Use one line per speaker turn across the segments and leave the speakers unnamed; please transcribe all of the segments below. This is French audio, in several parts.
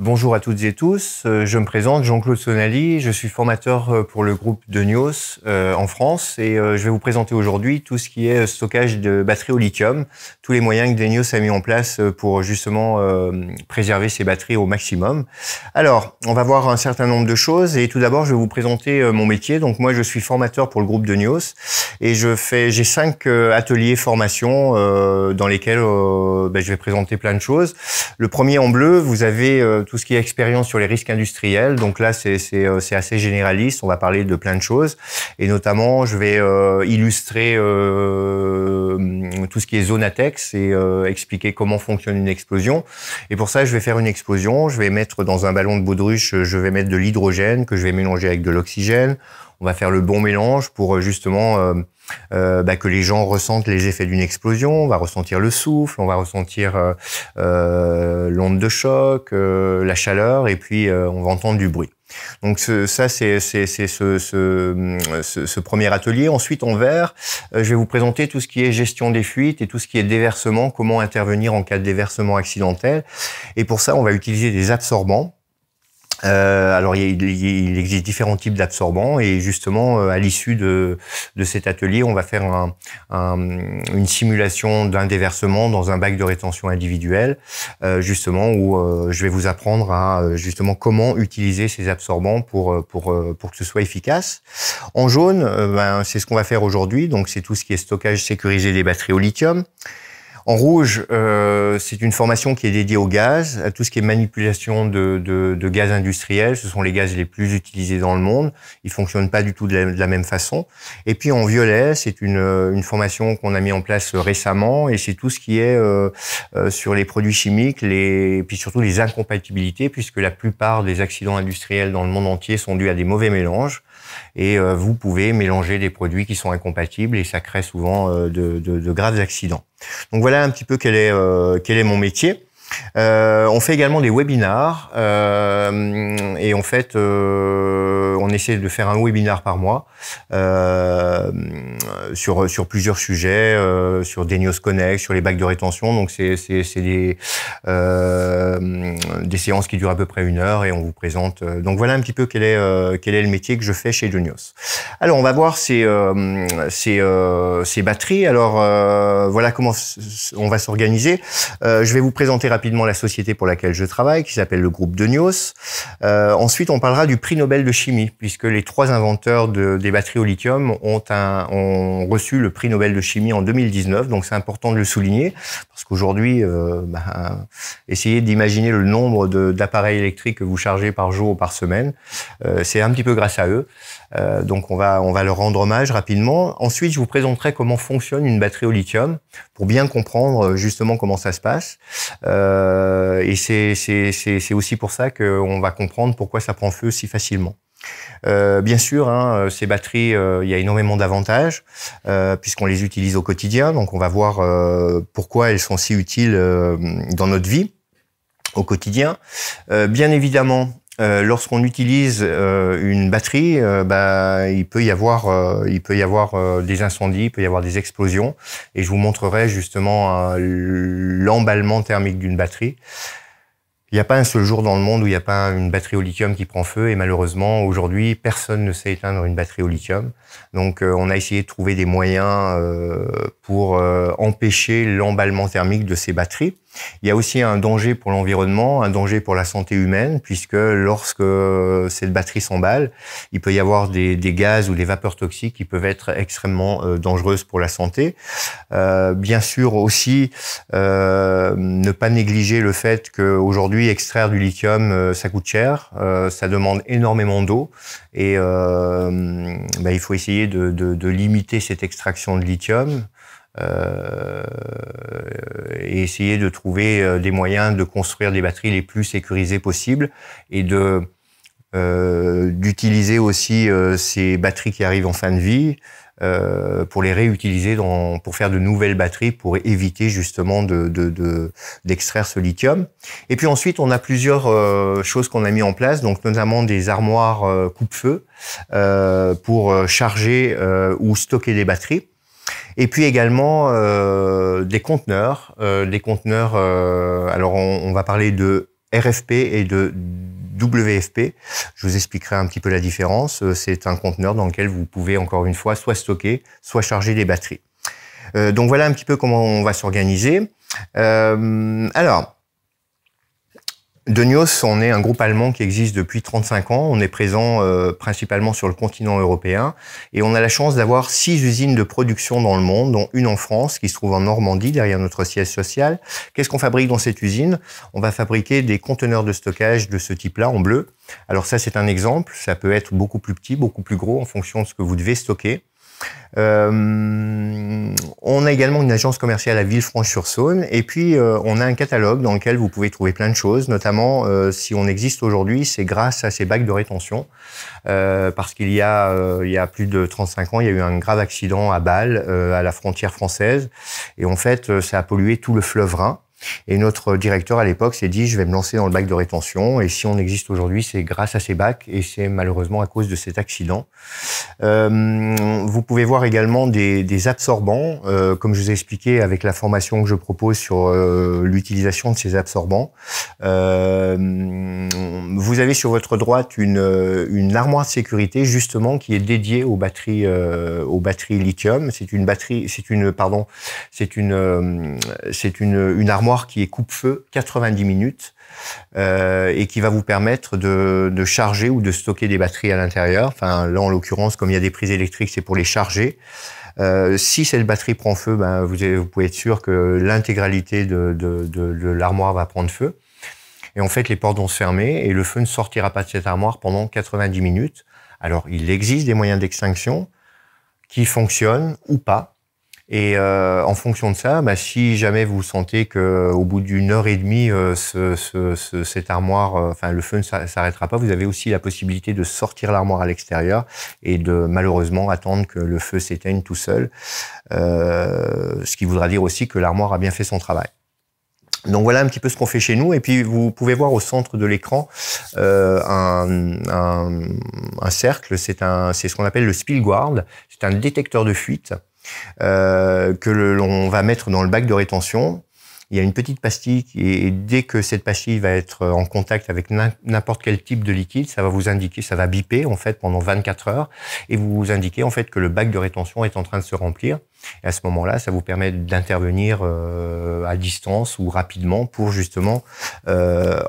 Bonjour à toutes et tous, je me présente Jean-Claude Sonali, je suis formateur pour le groupe Denios en France et je vais vous présenter aujourd'hui tout ce qui est stockage de batteries au lithium, tous les moyens que Denios a mis en place pour justement préserver ces batteries au maximum. Alors, on va voir un certain nombre de choses et tout d'abord je vais vous présenter mon métier. Donc moi je suis formateur pour le groupe Denios et j'ai 5 ateliers formation dans lesquels je vais présenter plein de choses. Le premier en bleu, vous avez tout ce qui est expérience sur les risques industriels. Donc là, c'est assez généraliste. On va parler de plein de choses. Et notamment, je vais illustrer tout ce qui est Zonatex et expliquer comment fonctionne une explosion. Et pour ça, je vais faire une explosion. Je vais mettre dans un ballon de baudruche, je vais mettre de l'hydrogène que je vais mélanger avec de l'oxygène. On va faire le bon mélange pour justement que les gens ressentent les effets d'une explosion. On va ressentir le souffle, on va ressentir l'onde de choc, la chaleur, et puis on va entendre du bruit. Donc ça, c'est ce premier atelier. Ensuite, en vert, je vais vous présenter tout ce qui est gestion des fuites et tout ce qui est déversement, comment intervenir en cas de déversement accidentel. Et pour ça, on va utiliser des absorbants. Alors il existe différents types d'absorbants et justement à l'issue de cet atelier, on va faire une simulation d'un déversement dans un bac de rétention individuel, justement où je vais vous apprendre à justement comment utiliser ces absorbants pour que ce soit efficace. En jaune, c'est ce qu'on va faire aujourd'hui, donc c'est tout ce qui est stockage sécurisé des batteries au lithium. En rouge, c'est une formation qui est dédiée au gaz, à tout ce qui est manipulation de gaz industriels. Ce sont les gaz les plus utilisés dans le monde. Ils fonctionnent pas du tout de la même façon. Et puis en violet, c'est une formation qu'on a mis en place récemment et c'est tout ce qui est sur les produits chimiques, et puis surtout les incompatibilités, puisque la plupart des accidents industriels dans le monde entier sont dus à des mauvais mélanges. Et vous pouvez mélanger des produits qui sont incompatibles et ça crée souvent de graves accidents. Donc voilà un petit peu quel est mon métier. On fait également des webinars et en fait on essaie de faire un webinar par mois sur plusieurs sujets, sur Denios Connect, sur les bacs de rétention. Donc c'est des séances qui durent à peu près 1 heure et on vous présente. Donc voilà un petit peu quel est le métier que je fais chez Denios. Alors on va voir ces batteries. Alors voilà comment on va s'organiser. Je vais vous présenter rapidement la société pour laquelle je travaille, qui s'appelle le groupe Denios. Ensuite, on parlera du prix Nobel de chimie, puisque les 3 inventeurs des batteries au lithium ont reçu le prix Nobel de chimie en 2019. Donc, c'est important de le souligner, parce qu'aujourd'hui, essayez d'imaginer le nombre d'appareils électriques que vous chargez par jour ou par semaine. C'est un petit peu grâce à eux. Donc, on va leur rendre hommage rapidement. Ensuite, je vous présenterai comment fonctionne une batterie au lithium, pour bien comprendre justement comment ça se passe. Et c'est aussi pour ça qu'on va comprendre pourquoi ça prend feu si facilement. Bien sûr, ces batteries, il y a énormément d'avantages puisqu'on les utilise au quotidien. Donc, on va voir pourquoi elles sont si utiles dans notre vie au quotidien. Bien évidemment, lorsqu'on utilise une batterie, il peut y avoir des incendies, il peut y avoir des explosions, et je vous montrerai justement l'emballement thermique d'une batterie. Il n'y a pas un seul jour dans le monde où il n'y a pas une batterie au lithium qui prend feu et malheureusement, aujourd'hui, personne ne sait éteindre une batterie au lithium. Donc, on a essayé de trouver des moyens pour empêcher l'emballement thermique de ces batteries. Il y a aussi un danger pour l'environnement, un danger pour la santé humaine, puisque lorsque cette batterie s'emballe, il peut y avoir des gaz ou des vapeurs toxiques qui peuvent être extrêmement dangereuses pour la santé. Bien sûr aussi, ne pas négliger le fait qu'aujourd'hui, extraire du lithium, ça coûte cher, ça demande énormément d'eau et il faut essayer de limiter cette extraction de lithium. Et essayer de trouver des moyens de construire des batteries les plus sécurisées possibles et d'utiliser aussi ces batteries qui arrivent en fin de vie pour les réutiliser pour faire de nouvelles batteries pour éviter justement d'extraire ce lithium. Et puis ensuite, on a plusieurs choses qu'on a mis en place, donc notamment des armoires coupe-feu pour charger ou stocker des batteries. Et puis également des conteneurs. Alors on va parler de RFP et de WFP. Je vous expliquerai un petit peu la différence. C'est un conteneur dans lequel vous pouvez encore une fois soit stocker, soit charger des batteries. Donc voilà un petit peu comment on va s'organiser. Alors, Denios, on est un groupe allemand qui existe depuis 35 ans. On est présent principalement sur le continent européen et on a la chance d'avoir 6 usines de production dans le monde, dont une en France qui se trouve en Normandie derrière notre siège social. Qu'est-ce qu'on fabrique dans cette usine? On va fabriquer des conteneurs de stockage de ce type-là en bleu. Alors ça, c'est un exemple. Ça peut être beaucoup plus petit, beaucoup plus gros en fonction de ce que vous devez stocker. On a également une agence commerciale à Villefranche-sur-Saône et puis on a un catalogue dans lequel vous pouvez trouver plein de choses, notamment si on existe aujourd'hui, c'est grâce à ces bacs de rétention parce qu'il y a plus de 35 ans, il y a eu un grave accident à Bâle, à la frontière française et en fait ça a pollué tout le fleuve Rhin. Et notre directeur à l'époque s'est dit, je vais me lancer dans le bac de rétention. Et si on existe aujourd'hui, c'est grâce à ces bacs et c'est malheureusement à cause de cet accident. Vous pouvez voir également des absorbants, comme je vous ai expliqué avec la formation que je propose sur l'utilisation de ces absorbants. Vous avez sur votre droite une armoire de sécurité justement qui est dédiée aux batteries lithium. C'est une armoire qui est coupe-feu 90 minutes et qui va vous permettre de charger ou de stocker des batteries à l'intérieur. Enfin, là, en l'occurrence, comme il y a des prises électriques, c'est pour les charger. Si cette batterie prend feu, ben, vous pouvez être sûr que l'intégralité de l'armoire va prendre feu. Et en fait, les portes vont se fermer et le feu ne sortira pas de cette armoire pendant 90 minutes. Alors, il existe des moyens d'extinction qui fonctionnent ou pas. Et en fonction de ça, bah, si jamais vous sentez que au bout d'une heure et demie, cette armoire, enfin le feu ne s'arrêtera pas, vous avez aussi la possibilité de sortir l'armoire à l'extérieur et de malheureusement attendre que le feu s'éteigne tout seul. Ce qui voudra dire aussi que l'armoire a bien fait son travail. Donc voilà un petit peu ce qu'on fait chez nous. Et puis vous pouvez voir au centre de l'écran un cercle. C'est ce qu'on appelle le Spillguard. C'est un détecteur de fuite. Que l'on va mettre dans le bac de rétention. Il y a une petite pastille et dès que cette pastille va être en contact avec n'importe quel type de liquide, ça va vous indiquer, ça va biper en fait pendant 24 heures et vous indiquer en fait que le bac de rétention est en train de se remplir. Et à ce moment-là, ça vous permet d'intervenir à distance ou rapidement pour justement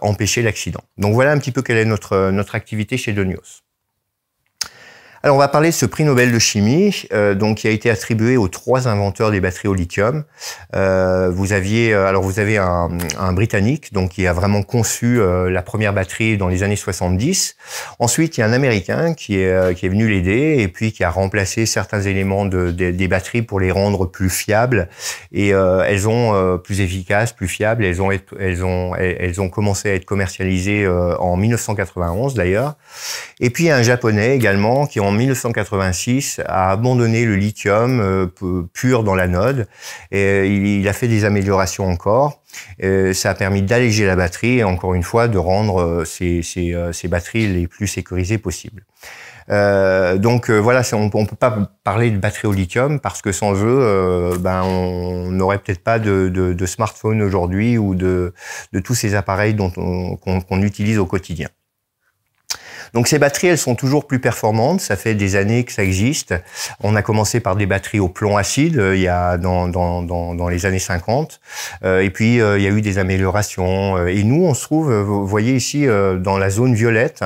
empêcher l'accident. Donc voilà un petit peu quelle est notre activité chez Denios. Alors, on va parler de ce prix Nobel de chimie, donc qui a été attribué aux 3 inventeurs des batteries au lithium. Vous avez un Britannique, donc qui a vraiment conçu la première batterie dans les années 70. Ensuite, il y a un Américain qui est venu l'aider et puis qui a remplacé certains éléments des batteries pour les rendre plus fiables et elles ont plus efficaces, plus fiables. Elles ont commencé à être commercialisées en 1991 d'ailleurs. Et puis il y a un Japonais également qui en 1986 a abandonné le lithium pur dans l'anode et il a fait des améliorations encore. Ça a permis d'alléger la batterie et encore une fois de rendre ces batteries les plus sécurisées possibles. Voilà, on peut pas parler de batterie au lithium parce que sans eux, on n'aurait peut-être pas de smartphone aujourd'hui ou de tous ces appareils qu'on utilise au quotidien. Donc ces batteries, elles sont toujours plus performantes. Ça fait des années que ça existe. On a commencé par des batteries au plomb acide il y a dans les années 50. Et puis il y a eu des améliorations. Et nous, on se trouve, vous voyez ici, dans la zone violette.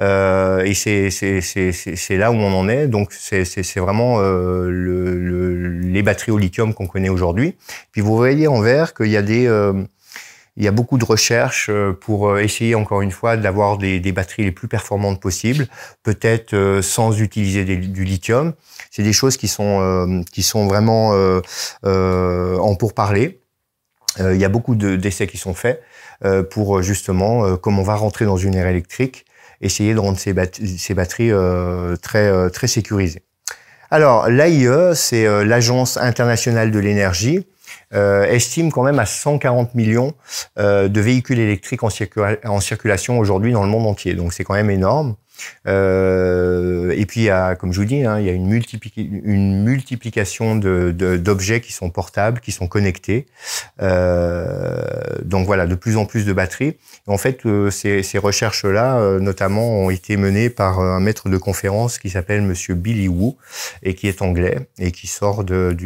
Et c'est là où on en est. Donc c'est vraiment les batteries au lithium qu'on connaît aujourd'hui. Puis vous voyez en vert qu'il y a il y a beaucoup de recherches pour essayer encore une fois d'avoir des batteries les plus performantes possibles, peut-être sans utiliser du lithium. C'est des choses qui sont vraiment en pourparlers. Il y a beaucoup d'essais qui sont faits pour justement, comme on va rentrer dans une ère électrique, essayer de rendre ces batteries très sécurisées. Alors l'AIE, c'est l'Agence internationale de l'énergie. estime quand même à 140 millions de véhicules électriques en circulation aujourd'hui dans le monde entier. Donc c'est quand même énorme. Et puis, comme je vous dis, il y a une multiplication d'objets qui sont portables, qui sont connectés. Donc voilà, de plus en plus de batteries. En fait, ces recherches-là, notamment, ont été menées par un maître de conférence qui s'appelle Monsieur Billy Wu et qui est anglais et qui sort de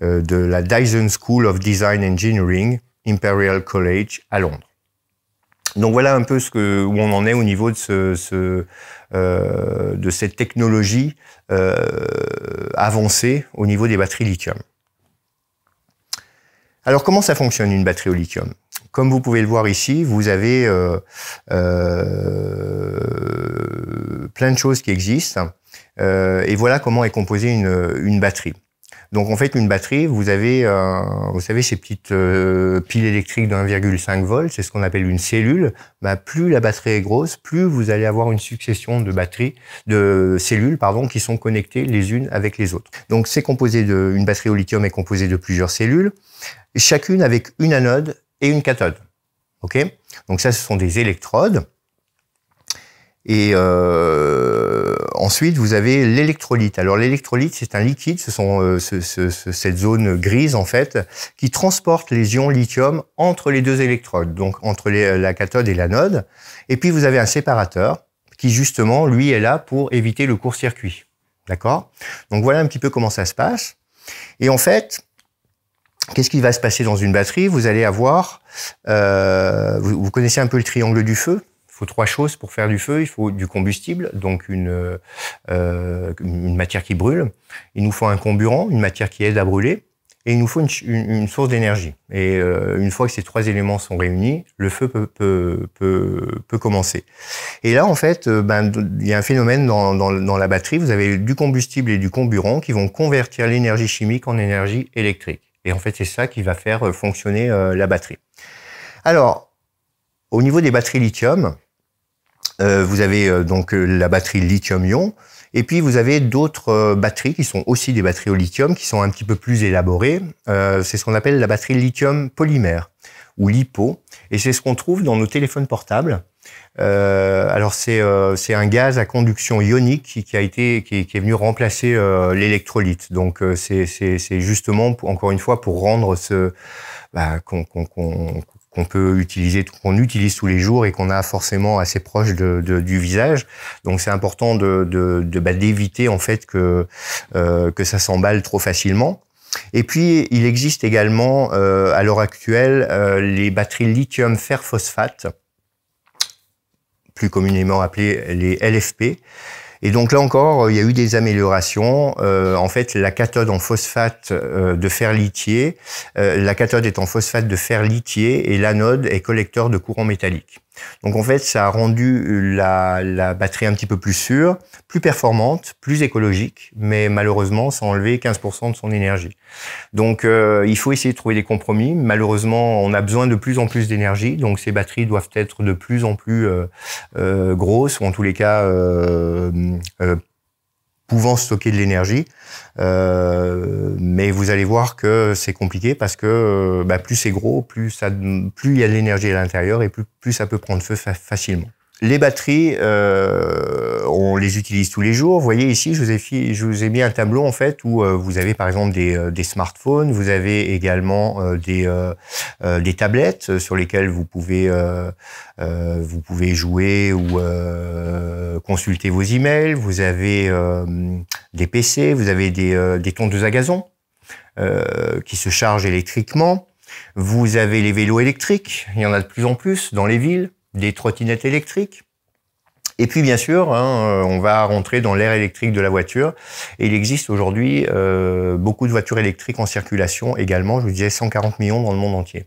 la Dyson School of Design Engineering, Imperial College à Londres. Donc voilà un peu où on en est au niveau de cette technologie avancée au niveau des batteries lithium. Alors comment ça fonctionne une batterie au lithium? Comme vous pouvez le voir ici, vous avez plein de choses qui existent et voilà comment est composée une batterie. Donc en fait, une batterie, vous avez, vous savez, ces petites piles électriques de 1,5 volts, c'est ce qu'on appelle une cellule. Plus la batterie est grosse, plus vous allez avoir une succession de cellules, qui sont connectées les unes avec les autres. Donc c'est composé une batterie au lithium est composée de plusieurs cellules, chacune avec une anode et une cathode. Ok? Donc ça, ce sont des électrodes. Et ensuite, vous avez l'électrolyte. Alors l'électrolyte, c'est un liquide, ce sont cette zone grise en fait, qui transporte les ions lithium entre les deux électrodes, donc entre la cathode et l'anode. Et puis vous avez un séparateur qui justement, lui, est là pour éviter le court-circuit. D'accord? Donc voilà un petit peu comment ça se passe. Et en fait, qu'est-ce qui va se passer dans une batterie? Vous allez avoir, vous connaissez un peu le triangle du feu? Il faut 3 choses pour faire du feu. Il faut du combustible, donc une matière qui brûle. Il nous faut un comburant, une matière qui aide à brûler. Et il nous faut une source d'énergie. Et une fois que ces 3 éléments sont réunis, le feu peut commencer. Et là, en fait, il y a un phénomène dans la batterie. Vous avez du combustible et du comburant qui vont convertir l'énergie chimique en énergie électrique. Et en fait, c'est ça qui va faire fonctionner la batterie. Alors, au niveau des batteries lithium, vous avez donc la batterie lithium-ion, et puis vous avez d'autres batteries qui sont aussi des batteries au lithium, qui sont un petit peu plus élaborées. C'est ce qu'on appelle la batterie lithium polymère, ou LiPo, et c'est ce qu'on trouve dans nos téléphones portables. Alors c'est un gaz à conduction ionique qui est venu remplacer l'électrolyte. Donc c'est justement encore une fois pour rendre qu'on utilise tous les jours et qu'on a forcément assez proche du visage. Donc c'est important d'éviter en fait que ça s'emballe trop facilement. Et puis il existe également à l'heure actuelle les batteries lithium fer phosphate, plus communément appelées les LFP. Et donc là encore, il y a eu des améliorations. En fait, la cathode en phosphate de fer lithié, la cathode est en phosphate de fer lithié et l'anode est collecteur de courant métallique. Donc en fait, ça a rendu la batterie un petit peu plus sûre, plus performante, plus écologique, mais malheureusement, ça a enlevé 15% de son énergie. Donc il faut essayer de trouver des compromis. Malheureusement, on a besoin de plus en plus d'énergie, donc ces batteries doivent être de plus en plus grosses, ou en tous les cas pouvant stocker de l'énergie. Mais vous allez voir que c'est compliqué parce que plus c'est gros, plus il y a de l'énergie à l'intérieur et plus ça peut prendre feu facilement. Les batteries, on les utilise tous les jours. Vous voyez ici, je vous ai mis un tableau en fait où vous avez par exemple des smartphones, vous avez également des tablettes sur lesquelles vous pouvez jouer ou consulter vos emails. Vous avez des PC, vous avez des tondeuses à gazon qui se chargent électriquement. Vous avez les vélos électriques, il y en a de plus en plus dans les villes. Des trottinettes électriques. Et puis, bien sûr, on va rentrer dans l'ère électrique de la voiture. Et il existe aujourd'hui beaucoup de voitures électriques en circulation également. Je vous disais 140 millions dans le monde entier.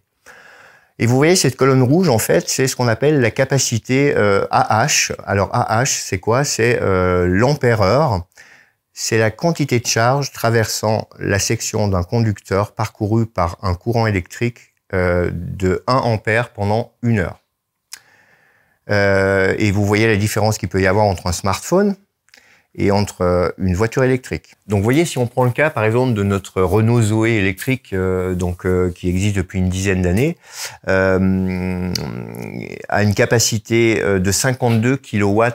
Et vous voyez, cette colonne rouge, en fait, c'est ce qu'on appelle la capacité AH. Alors, AH, c'est quoi? C'est l'ampère-heure. C'est la quantité de charge traversant la section d'un conducteur parcouru par un courant électrique de 1 ampère pendant 1 heure. Et vous voyez la différence qu'il peut y avoir entre un smartphone et entre une voiture électrique. Donc, vous voyez, si on prend le cas, par exemple, de notre Renault Zoé électrique, qui existe depuis une dizaine d'années, a une capacité de 52 kWh.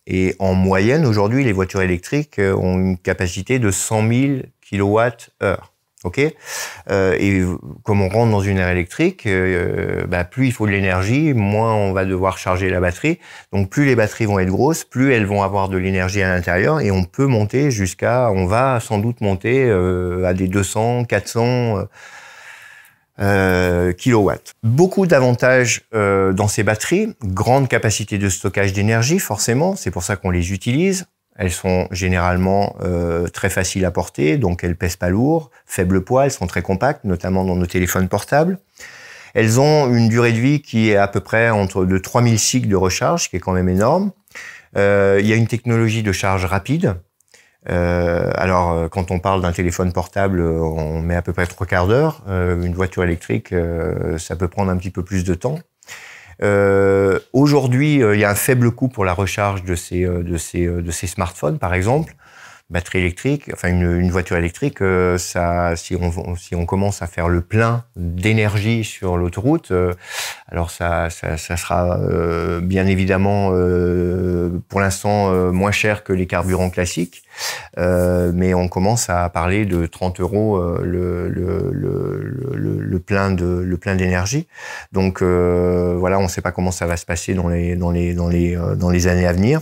Et en moyenne, aujourd'hui, les voitures électriques ont une capacité de 100 000 kWh. Ok, et comme on rentre dans une ère électrique, plus il faut de l'énergie, moins on va devoir charger la batterie. Donc plus les batteries vont être grosses, plus elles vont avoir de l'énergie à l'intérieur, et on peut monter on va sans doute monter à des 200, 400 kilowatts. Beaucoup d'avantages dans ces batteries, grande capacité de stockage d'énergie forcément, c'est pour ça qu'on les utilise. Elles sont généralement très faciles à porter, donc elles pèsent pas lourd, faible poids, elles sont très compactes, notamment dans nos téléphones portables. Elles ont une durée de vie qui est à peu près de 3000 cycles de recharge, ce qui est quand même énorme. Il y a une technologie de charge rapide. Quand on parle d'un téléphone portable, on met à peu près 3/4 d'heure. Une voiture électrique, ça peut prendre un petit peu plus de temps. Aujourd'hui, il y a un faible coût pour la recharge de ces smartphones, par exemple. Batterie électrique, enfin une voiture électrique, si on commence à faire le plein d'énergie sur l'autoroute, alors ça sera bien évidemment pour l'instant moins cher que les carburants classiques, mais on commence à parler de 30 € le plein d'énergie. Donc voilà, on ne sait pas comment ça va se passer dans les années à venir.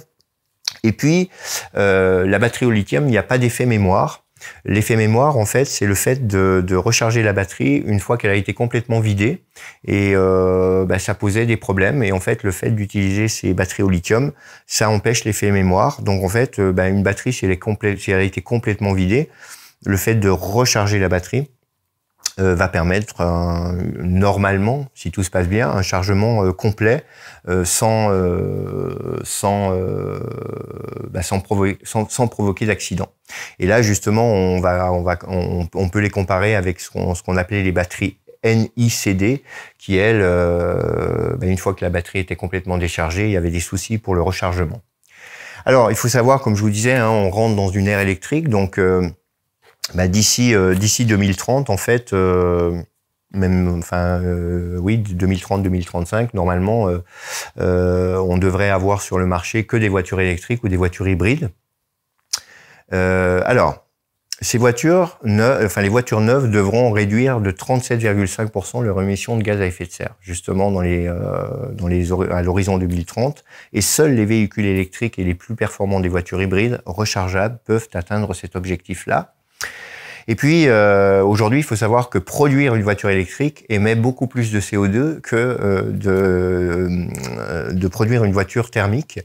Et puis, la batterie au lithium, il n'y a pas d'effet mémoire. L'effet mémoire, en fait, c'est le fait de recharger la batterie une fois qu'elle a été complètement vidée. Et ça posait des problèmes. Et en fait, le fait d'utiliser ces batteries au lithium, ça empêche l'effet mémoire. Donc, en fait, une batterie, si elle a été complètement vidée, le fait de recharger la batterie va permettre normalement, si tout se passe bien, un chargement complet sans provoquer d'accident. Et là justement, on peut les comparer avec ce qu'on appelait les batteries NICD, qui elles, une fois que la batterie était complètement déchargée, il y avait des soucis pour le rechargement. Alors il faut savoir, comme je vous disais, on rentre dans une ère électrique, donc d'ici 2030, en fait, 2030-2035, normalement, on devrait avoir sur le marché que des voitures électriques ou des voitures hybrides. Les voitures neuves devront réduire de 37,5% leur émission de gaz à effet de serre, justement à l'horizon 2030. Et seuls les véhicules électriques et les plus performants des voitures hybrides rechargeables peuvent atteindre cet objectif-là. Et puis, aujourd'hui, il faut savoir que produire une voiture électrique émet beaucoup plus de CO2 que de produire une voiture thermique.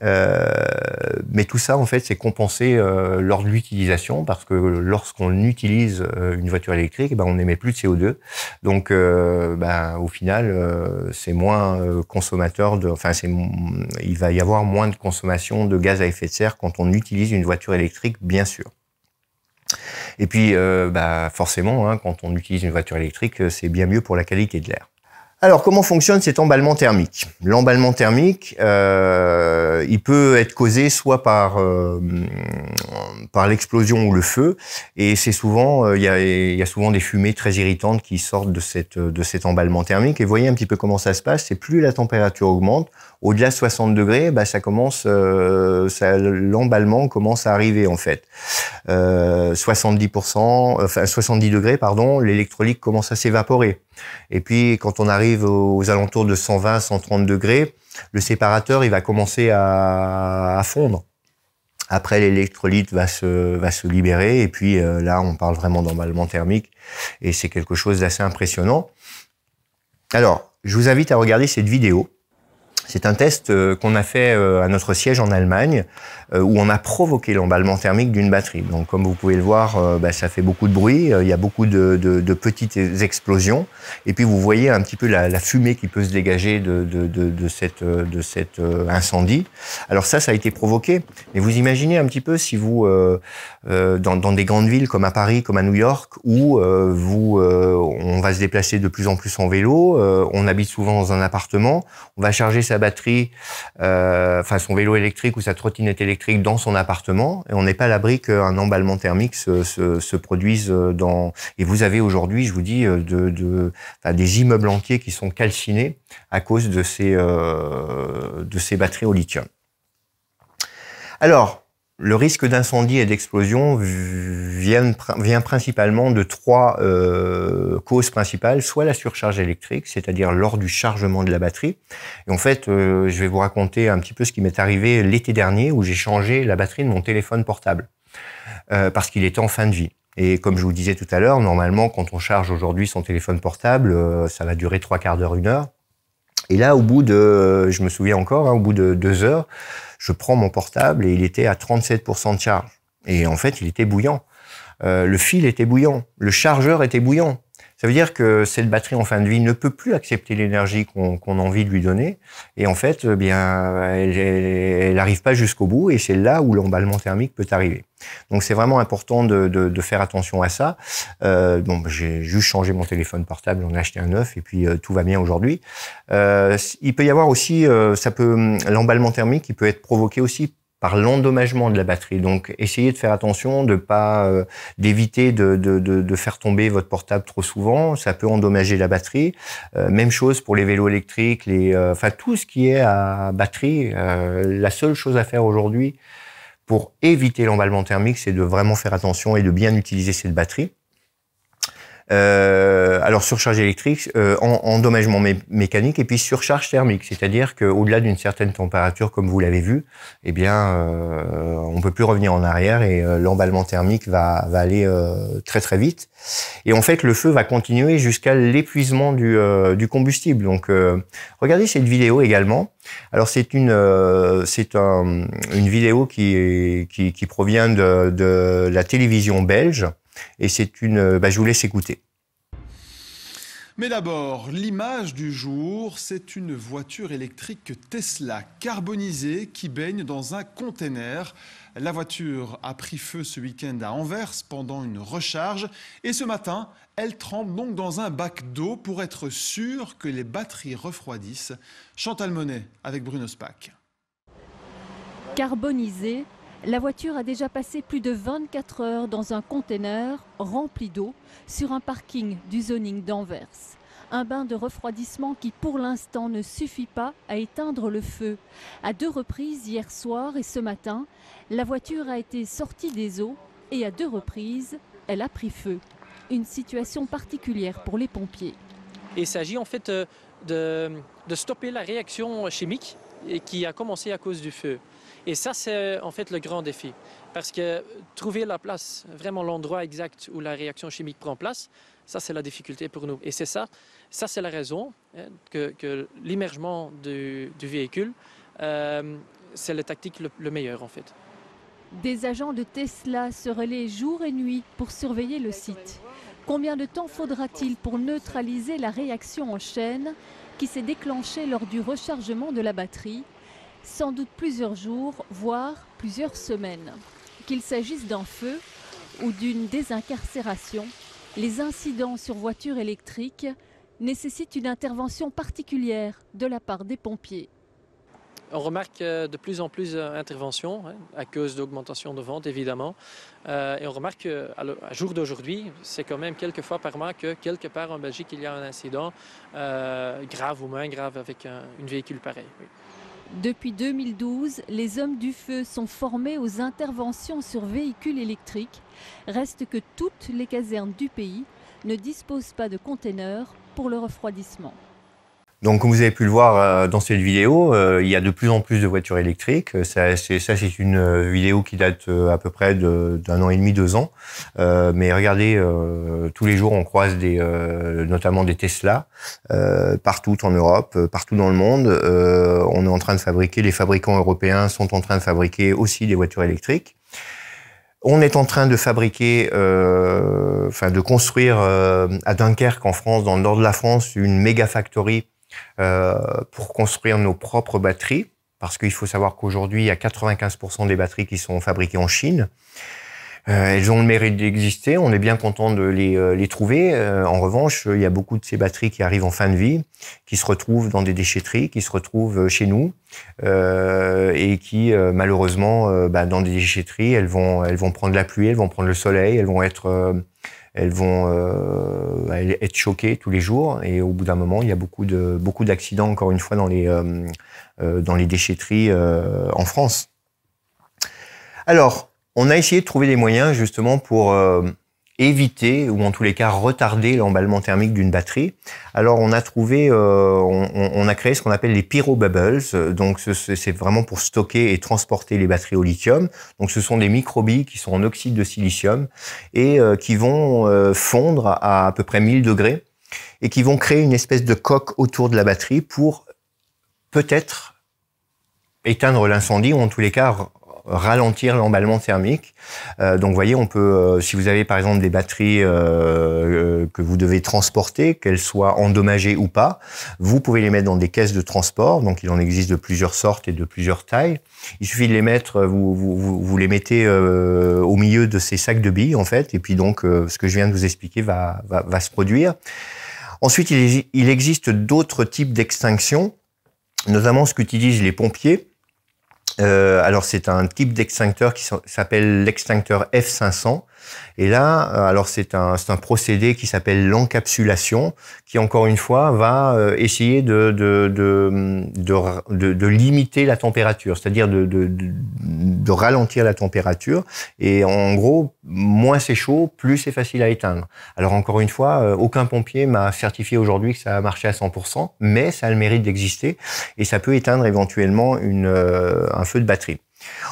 Mais tout ça, en fait, c'est compensé lors de l'utilisation, parce que lorsqu'on utilise une voiture électrique, on n'émet plus de CO2. Donc, au final, c'est moins consommateur il va y avoir moins de consommation de gaz à effet de serre quand on utilise une voiture électrique, bien sûr. Et puis, forcément, quand on utilise une voiture électrique, c'est bien mieux pour la qualité de l'air. Alors, comment fonctionne cet emballement thermique? L'emballement thermique, il peut être causé soit par l'explosion ou le feu, et c'est souvent, il y a souvent des fumées très irritantes qui sortent de cet emballement thermique. Et vous voyez un petit peu comment ça se passe. C'est plus la température augmente, au-delà de 60 degrés, l'emballement commence à arriver en fait. 70 degrés, l'électrolyte commence à s'évaporer. Et puis, quand on arrive aux alentours de 120, 130 degrés, le séparateur, il va commencer à fondre. Après, l'électrolyte va se libérer. Et puis, là, on parle vraiment d'emballement thermique. Et c'est quelque chose d'assez impressionnant. Alors, je vous invite à regarder cette vidéo. C'est un test qu'on a fait à notre siège en Allemagne, où on a provoqué l'emballement thermique d'une batterie. Donc, comme vous pouvez le voir, ça fait beaucoup de bruit, il y a beaucoup de petites explosions, et puis vous voyez un petit peu la fumée qui peut se dégager de cet incendie. Alors ça a été provoqué, mais vous imaginez un petit peu si vous, dans des grandes villes comme à Paris, comme à New York, où on va se déplacer de plus en plus en vélo, on habite souvent dans un appartement, on va charger sa batterie, enfin son vélo électrique ou sa trottinette électrique dans son appartement, et on n'est pas à l'abri qu'un emballement thermique se produise dans. Et vous avez aujourd'hui, je vous dis, des immeubles entiers qui sont calcinés à cause de ces batteries au lithium. Alors, le risque d'incendie et d'explosion vient principalement de trois causes principales. Soit la surcharge électrique, c'est-à-dire lors du chargement de la batterie. Et en fait, je vais vous raconter un petit peu ce qui m'est arrivé l'été dernier où j'ai changé la batterie de mon téléphone portable parce qu'il était en fin de vie. Et comme je vous disais tout à l'heure, normalement, quand on charge aujourd'hui son téléphone portable, ça va durer 3/4 d'heure, 1 heure. Et là, au bout de, je me souviens encore, au bout de 2 heures, je prends mon portable et il était à 37% de charge. Et en fait, il était bouillant. Le fil était bouillant. Le chargeur était bouillant. Ça veut dire que cette batterie en fin de vie ne peut plus accepter l'énergie qu'on a envie de lui donner. Et en fait, elle n'arrive pas jusqu'au bout. Et c'est là où l'emballement thermique peut arriver. Donc, c'est vraiment important de faire attention à ça. J'ai juste changé mon téléphone portable, on a acheté un neuf et puis tout va bien aujourd'hui. Il peut y avoir aussi, l'emballement thermique, il peut être provoqué aussi par l'endommagement de la batterie. Donc, essayez de faire attention, d'éviter de faire tomber votre portable trop souvent. Ça peut endommager la batterie. Même chose pour les vélos électriques, tout ce qui est à batterie. La seule chose à faire aujourd'hui pour éviter l'emballement thermique, c'est de vraiment faire attention et de bien utiliser cette batterie. Alors surcharge électrique, endommagement mécanique et puis surcharge thermique, c'est-à-dire qu'au-delà d'une certaine température, comme vous l'avez vu, on peut plus revenir en arrière et l'emballement thermique va aller très très vite. Et en fait, le feu va continuer jusqu'à l'épuisement du combustible. Donc, regardez cette vidéo également. Alors c'est une vidéo qui provient de la télévision belge. Et je vous laisse écouter.
Mais d'abord, l'image du jour, c'est une voiture électrique Tesla carbonisée qui baigne dans un container. La voiture a pris feu ce week-end à Anvers pendant une recharge. Et ce matin, elle trempe donc dans un bac d'eau pour être sûre que les batteries refroidissent. Chantal Monet avec Bruno Spaak.
Carbonisée, la voiture a déjà passé plus de 24 heures dans un container rempli d'eau sur un parking du zoning d'Anvers. Un bain de refroidissement qui pour l'instant ne suffit pas à éteindre le feu. À 2 reprises hier soir et ce matin, la voiture a été sortie des eaux et à 2 reprises, elle a pris feu. Une situation particulière pour les pompiers.
Il s'agit en fait de stopper la réaction chimique qui a commencé à cause du feu. Et ça, c'est en fait le grand défi. Parce que trouver la place, vraiment l'endroit exact où la réaction chimique prend place, ça, c'est la difficulté pour nous. Et c'est ça c'est la raison que l'immergement du véhicule, c'est la tactique le meilleur, en fait.
Des agents de Tesla se relaient jour et nuit pour surveiller le site. Combien de temps faudra-t-il pour neutraliser la réaction en chaîne qui s'est déclenchée lors du rechargement de la batterie ? Sans doute plusieurs jours, voire plusieurs semaines. Qu'il s'agisse d'un feu ou d'une désincarcération, les incidents sur voitures électriques nécessitent une intervention particulière de la part des pompiers.
On remarque de plus en plus d'interventions à cause d'augmentation de ventes, évidemment. Et on remarque qu'à jour d'aujourd'hui, c'est quand même quelques fois par mois que quelque part en Belgique, il y a un incident grave ou moins grave avec un véhicule pareil. Oui.
Depuis 2012, les hommes du feu sont formés aux interventions sur véhicules électriques. Reste que toutes les casernes du pays ne disposent pas de containers pour le refroidissement.
Donc, comme vous avez pu le voir dans cette vidéo, il y a de plus en plus de voitures électriques. C'est une vidéo qui date à peu près d'1 an et demi, 2 ans. Mais regardez, tous les jours, on croise notamment des Tesla partout en Europe, partout dans le monde. On est en train de fabriquer, les fabricants européens sont en train de fabriquer aussi des voitures électriques. On est en train de fabriquer, de construire à Dunkerque, en France, dans le nord de la France, une méga factory pour construire nos propres batteries, parce qu'il faut savoir qu'aujourd'hui, il y a 95% des batteries qui sont fabriquées en Chine. Elles ont le mérite d'exister, on est bien content de les trouver. En revanche, il y a beaucoup de ces batteries qui arrivent en fin de vie, qui se retrouvent dans des déchetteries, qui se retrouvent chez nous, et qui, malheureusement, dans des déchetteries, elles vont prendre la pluie, elles vont prendre le soleil, elles vont être choquées tous les jours. Et au bout d'un moment, il y a beaucoup d'accidents, encore une fois, dans les déchetteries en France. Alors, on a essayé de trouver des moyens justement pour éviter, ou en tous les cas retarder l'emballement thermique d'une batterie. Alors on a trouvé, on a créé ce qu'on appelle les pyrobubbles. Donc c'est vraiment pour stocker et transporter les batteries au lithium. Donc ce sont des microbilles qui sont en oxyde de silicium et qui vont fondre à peu près 1000 degrés et qui vont créer une espèce de coque autour de la batterie pour peut-être éteindre l'incendie, ou en tous les cas ralentir l'emballement thermique. Donc, vous voyez, on peut, si vous avez par exemple des batteries que vous devez transporter, qu'elles soient endommagées ou pas, vous pouvez les mettre dans des caisses de transport. Donc, il en existe de plusieurs sortes et de plusieurs tailles. Il suffit de les mettre, vous les mettez au milieu de ces sacs de billes, en fait, et puis donc, ce que je viens de vous expliquer va se produire. Ensuite, il existe d'autres types d'extinction, notamment ce qu'utilisent les pompiers. Alors c'est un type d'extincteur qui s'appelle l'extincteur F500. Et là, alors c'est un procédé qui s'appelle l'encapsulation, qui encore une fois va essayer de limiter la température, c'est-à-dire de ralentir la température. Et en gros, moins c'est chaud, plus c'est facile à éteindre. Alors encore une fois, aucun pompier m'a certifié aujourd'hui que ça a marché à 100%, mais ça a le mérite d'exister et ça peut éteindre éventuellement un feu de batterie.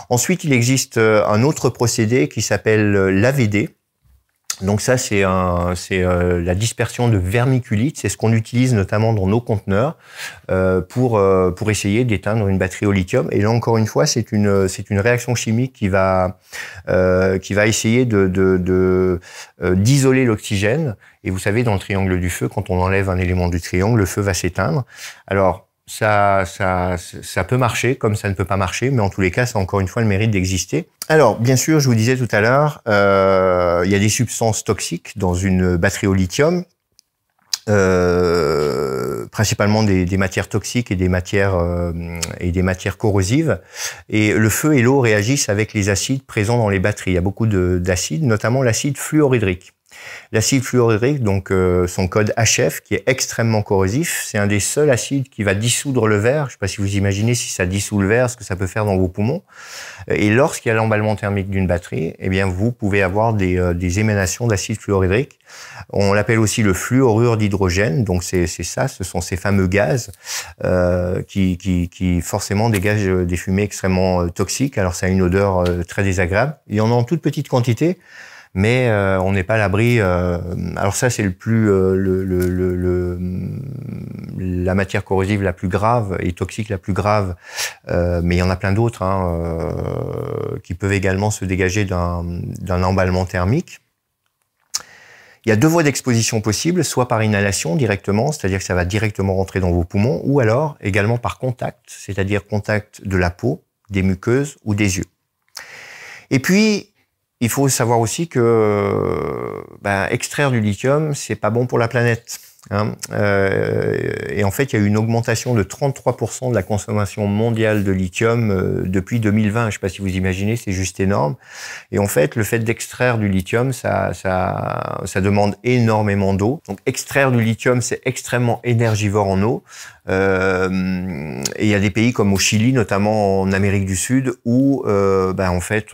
Ensuite, il existe un autre procédé qui s'appelle l'AVD. Donc ça, c'est la dispersion de vermiculite. C'est ce qu'on utilise notamment dans nos conteneurs pour essayer d'éteindre une batterie au lithium. Et là, encore une fois, c'est une réaction chimique qui va essayer d'isoler l'oxygène. Et vous savez, dans le triangle du feu, quand on enlève un élément du triangle, le feu va s'éteindre. Alors, ça peut marcher comme ça ne peut pas marcher, mais en tous les cas, ça a encore une fois le mérite d'exister. Alors, bien sûr, je vous disais tout à l'heure, il y a des substances toxiques dans une batterie au lithium, principalement des matières toxiques et des matières corrosives. Et le feu et l'eau réagissent avec les acides présents dans les batteries. Il y a beaucoup d'acides, notamment l'acide fluorhydrique. L'acide fluorhydrique, donc son code HF, qui est extrêmement corrosif, c'est un des seuls acides qui va dissoudre le verre. Je ne sais pas si vous imaginez si ça dissout le verre, ce que ça peut faire dans vos poumons. Et lorsqu'il y a l'emballement thermique d'une batterie, eh bien vous pouvez avoir des émanations d'acide fluorhydrique. On l'appelle aussi le fluorure d'hydrogène. Donc c'est ça, ce sont ces fameux gaz qui forcément dégagent des fumées extrêmement toxiques. Alors ça a une odeur très désagréable. Il y en a en toute petite quantité. Mais on n'est pas à l'abri. Alors ça, c'est la matière corrosive la plus grave et toxique la plus grave. Mais il y en a plein d'autres qui peuvent également se dégager d'un emballement thermique. Il y a deux voies d'exposition possibles, soit par inhalation directement, c'est-à-dire que ça va directement rentrer dans vos poumons, ou alors également par contact, c'est-à-dire contact de la peau, des muqueuses ou des yeux. Et puis, il faut savoir aussi que extraire du lithium, c'est pas bon pour la planète. Et en fait, il y a eu une augmentation de 33% de la consommation mondiale de lithium depuis 2020. Je ne sais pas si vous imaginez, c'est juste énorme. Et en fait, le fait d'extraire du lithium, ça demande énormément d'eau. Donc, extraire du lithium, c'est extrêmement énergivore en eau. Et il y a des pays comme au Chili, notamment en Amérique du Sud, où en fait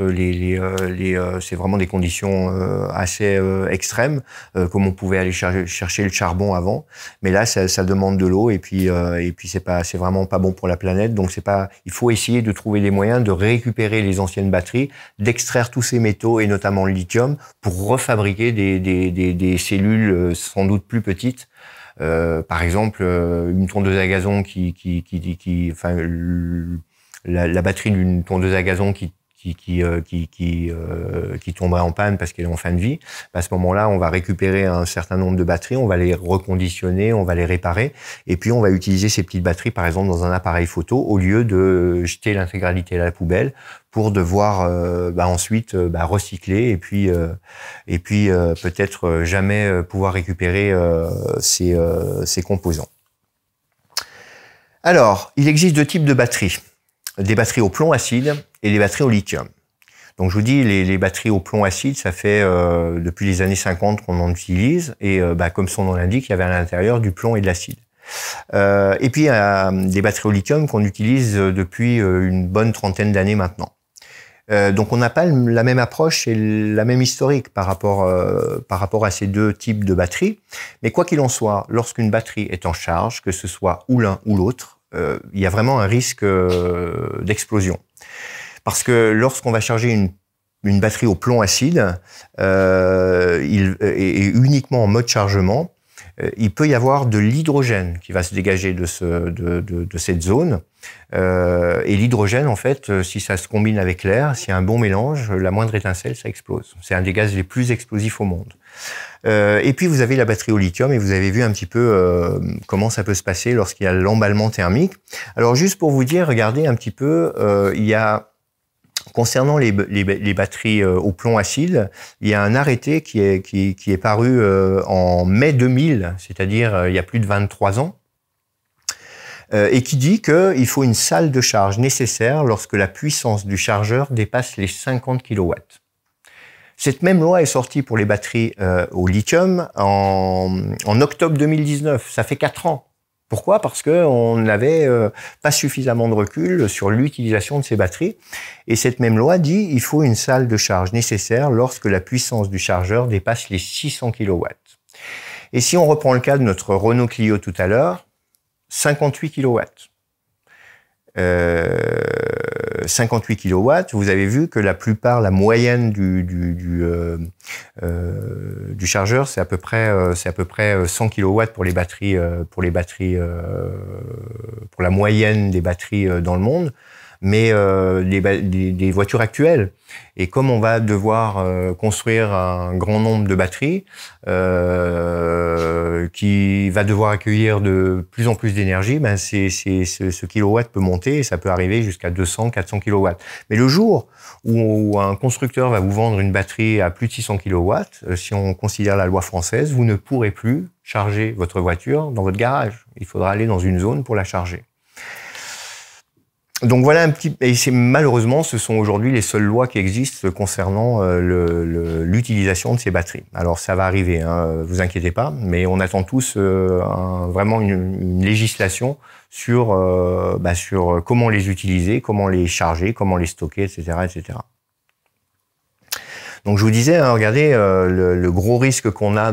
c'est vraiment des conditions assez extrêmes, comme on pouvait aller chercher le charbon avant. Mais là, ça demande de l'eau et puis c'est vraiment pas bon pour la planète. Donc il faut essayer de trouver des moyens de récupérer les anciennes batteries, d'extraire tous ces métaux et notamment le lithium pour refabriquer des cellules sans doute plus petites. Par exemple, une tondeuse à gazon la batterie d'une tondeuse à gazon qui qui tomberait en panne parce qu'elle est en fin de vie. À ce moment-là, on va récupérer un certain nombre de batteries, on va les reconditionner, on va les réparer, et puis on va utiliser ces petites batteries, par exemple, dans un appareil photo, au lieu de jeter l'intégralité à la poubelle, pour devoir ensuite recycler et puis peut-être jamais pouvoir récupérer ces composants. Alors, il existe deux types de batteries. Des batteries au plomb acide et des batteries au lithium. Donc je vous dis, les batteries au plomb acide, ça fait depuis les années 50 qu'on en utilise, et comme son nom l'indique, il y avait à l'intérieur du plomb et de l'acide. Et puis il y a des batteries au lithium qu'on utilise depuis une bonne trentaine d'années maintenant. Donc on n'a pas la même approche et la même historique par rapport à ces deux types de batteries. Mais quoi qu'il en soit, lorsqu'une batterie est en charge, que ce soit ou l'un ou l'autre, il y a vraiment un risque d'explosion. Parce que lorsqu'on va charger une batterie au plomb acide, et uniquement en mode chargement, il peut y avoir de l'hydrogène qui va se dégager de cette zone. Et l'hydrogène, en fait, si ça se combine avec l'air, s'il y a un bon mélange, la moindre étincelle, ça explose. C'est un des gaz les plus explosifs au monde. Et puis, vous avez la batterie au lithium, et vous avez vu un petit peu comment ça peut se passer lorsqu'il y a l'emballement thermique. Alors, juste pour vous dire, regardez un petit peu, il y a... Concernant les batteries au plomb acide, il y a un arrêté qui est paru en mai 2000, c'est-à-dire il y a plus de 23 ans, et qui dit qu'il faut une salle de charge nécessaire lorsque la puissance du chargeur dépasse les 50 kW. Cette même loi est sortie pour les batteries au lithium en octobre 2019, ça fait 4 ans. Pourquoi? Parce qu'on n'avait pas suffisamment de recul sur l'utilisation de ces batteries. Et cette même loi dit qu'il faut une salle de charge nécessaire lorsque la puissance du chargeur dépasse les 600 kW. Et si on reprend le cas de notre Renault Clio tout à l'heure, 58 kW. 58 kW, vous avez vu que la moyenne du chargeur, c'est à peu près 100 kW pour la moyenne des batteries dans le monde, mais des voitures actuelles. Et comme on va devoir construire un grand nombre de batteries, qui va devoir accueillir de plus en plus d'énergie, ce kilowatt peut monter et ça peut arriver jusqu'à 200, 400 kW. Mais le jour où un constructeur va vous vendre une batterie à plus de 600 kW, si on considère la loi française, vous ne pourrez plus charger votre voiture dans votre garage. Il faudra aller dans une zone pour la charger. Donc voilà et malheureusement, ce sont aujourd'hui les seules lois qui existent concernant l'utilisation de ces batteries. Alors ça va arriver, hein, vous inquiétez pas, mais on attend tous vraiment une législation sur comment les utiliser, comment les charger, comment les stocker, etc., etc. Donc je vous disais, hein, regardez le gros risque qu'on a